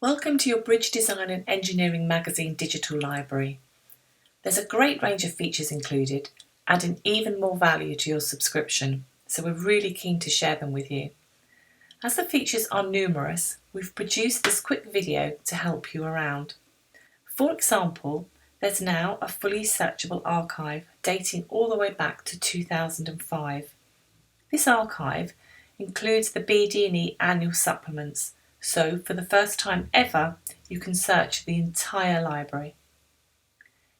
Welcome to your Bridge Design and Engineering magazine digital library. There's a great range of features included, adding even more value to your subscription, so we're really keen to share them with you. As the features are numerous, we've produced this quick video to help you around. For example, there's now a fully searchable archive dating all the way back to 2005. This archive includes the Bd&e annual supplements, so for the first time ever, you can search the entire library.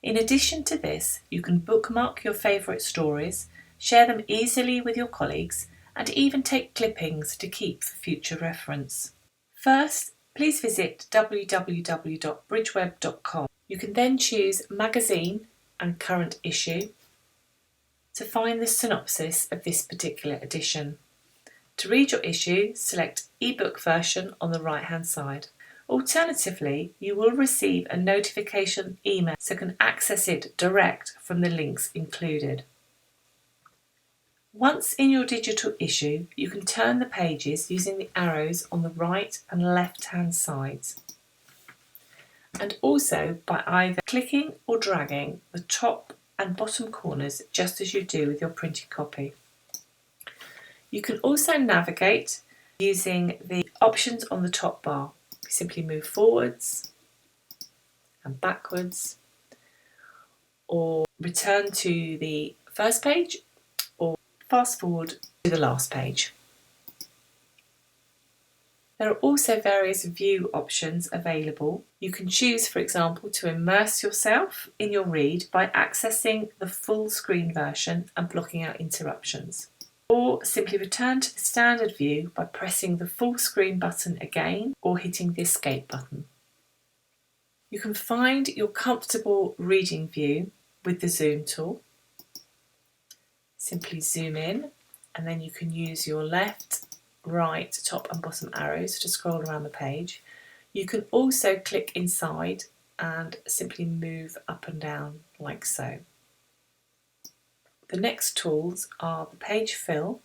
In addition to this, you can bookmark your favourite stories, share them easily with your colleagues, and even take clippings to keep for future reference. First, please visit www.bridgeweb.com. You can then choose Magazine and Current Issue to find the synopsis of this particular edition. To read your issue, select ebook version on the right-hand side. Alternatively, you will receive a notification email so you can access it direct from the links included. Once in your digital issue, you can turn the pages using the arrows on the right and left-hand sides, and also by either clicking or dragging the top and bottom corners just as you do with your printed copy. You can also navigate using the options on the top bar. Simply move forwards and backwards, or return to the first page, or fast forward to the last page. There are also various view options available. You can choose, for example, to immerse yourself in your read by accessing the full screen version and blocking out interruptions. Or simply return to the standard view by pressing the full screen button again or hitting the escape button. You can find your comfortable reading view with the zoom tool. Simply zoom in, and then you can use your left, right, top and bottom arrows to scroll around the page. You can also click inside and simply move up and down like so. The next tools are the page fill,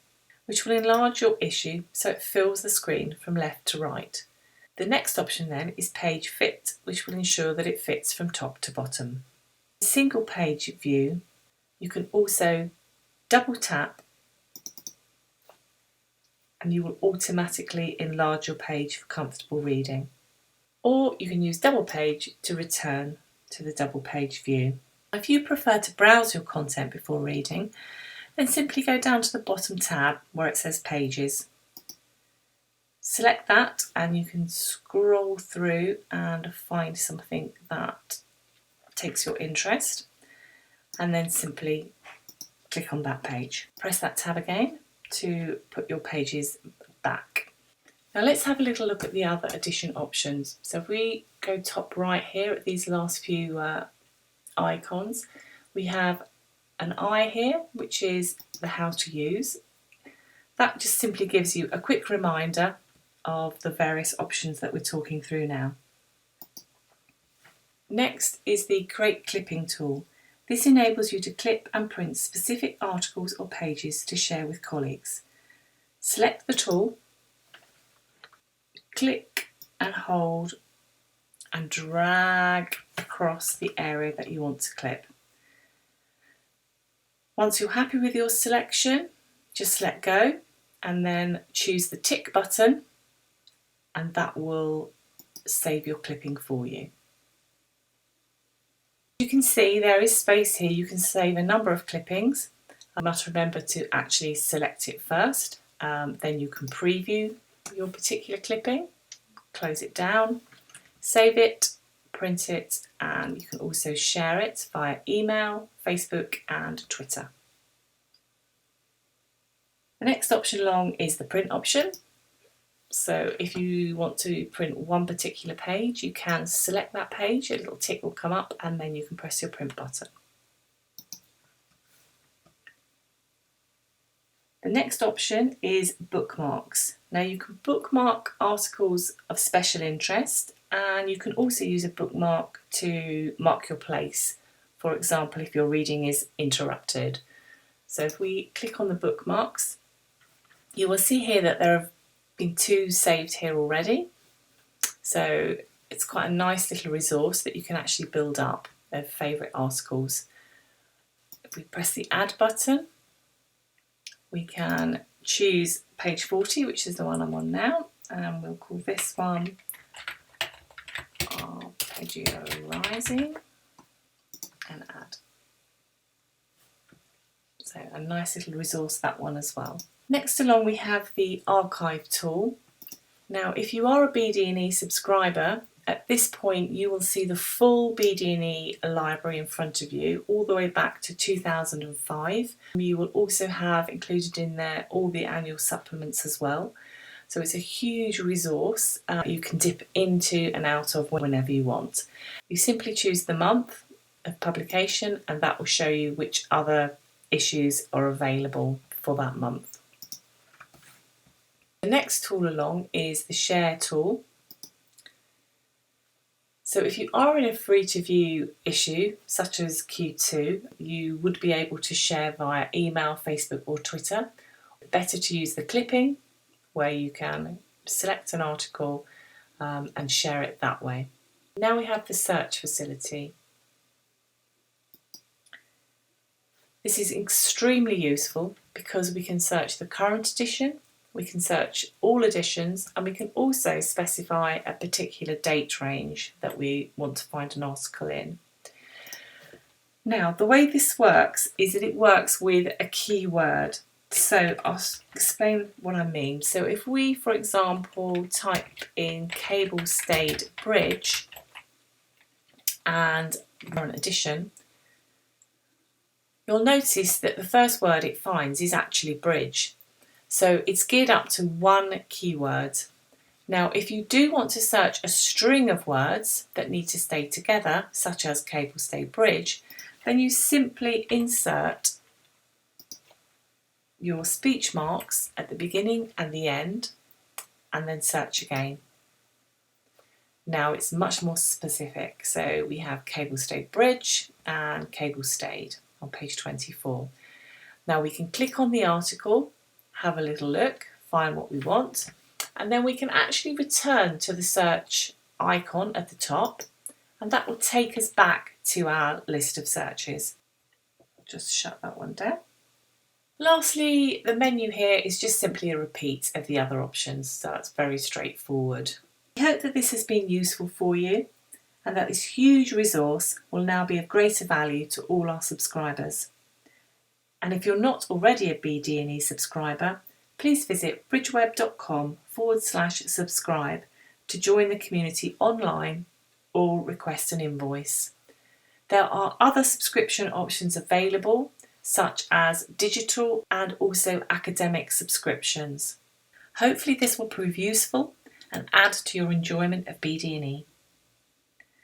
which will enlarge your issue so it fills the screen from left to right. The next option then is page fit, which will ensure that it fits from top to bottom. In single page view, you can also double tap and you will automatically enlarge your page for comfortable reading. Or you can use double page to return to the double page view. If you prefer to browse your content before reading, then simply go down to the bottom tab where it says Pages. Select that and you can scroll through and find something that takes your interest, and then simply click on that page. Press that tab again to put your pages back. Now let's have a little look at the other edition options. So if we go top right here at these last few icons, we have an eye here, which is the how to use. That just simply gives you a quick reminder of the various options that we're talking through now. Next is the Create Clipping tool. This enables you to clip and print specific articles or pages to share with colleagues. Select the tool, click and hold and drag across the area that you want to clip. Once you're happy with your selection, just let go and then choose the tick button, and that will save your clipping for you. You can see there is space here. You can save a number of clippings. You must remember to actually select it first. Then you can preview your particular clipping, close it down, save it, print it, and you can also share it via email, Facebook and Twitter. The next option along is the print option. So if you want to print one particular page, you can select that page, a little tick will come up, and then you can press your print button. The next option is bookmarks. Now you can bookmark articles of special interest, and you can also use a bookmark to mark your place. For example, if your reading is interrupted. So if we click on the bookmarks, you will see here that there have been two saved here already. So it's quite a nice little resource that you can actually build up of favourite articles. If we press the add button, we can choose page 40, which is the one I'm on now, and we'll call this one Arpeggio-Rising and add. So a nice little resource, that one as well. Next along we have the archive tool. Now if you are a Bd&e subscriber, at this point you will see the full Bd&e library in front of you all the way back to 2005. You will also have included in there all the annual supplements as well. So it's a huge resource you can dip into and out of whenever you want. You simply choose the month of publication and that will show you which other issues are available for that month. The next tool along is the share tool. So if you are in a free to view issue such as Q2, you would be able to share via email, Facebook or Twitter. Better to use the clipping where you can select an article and share it that way. Now we have the search facility. This is extremely useful because we can search the current edition, we can search all editions, and we can also specify a particular date range that we want to find an article in. Now, the way this works is that it works with a keyword. So I'll explain what I mean. So if we, for example, type in cable-stayed bridge and current edition, you'll notice that the first word it finds is actually bridge. So it's geared up to one keyword. Now, if you do want to search a string of words that need to stay together, such as cable-stayed bridge, then you simply insert your speech marks at the beginning and the end, and then search again. Now it's much more specific. So we have cable-stayed bridge and cable-stayed on page 24. Now we can click on the article, have a little look, find what we want, and then we can actually return to the search icon at the top, and that will take us back to our list of searches. Just shut that one down. Lastly, the menu here is just simply a repeat of the other options, so that's very straightforward. We hope that this has been useful for you and that this huge resource will now be of greater value to all our subscribers. And if you're not already a Bd&e subscriber, please visit bridgeweb.com/subscribe to join the community online or request an invoice. There are other subscription options available, such as digital and also academic subscriptions. Hopefully this will prove useful and add to your enjoyment of Bd&e.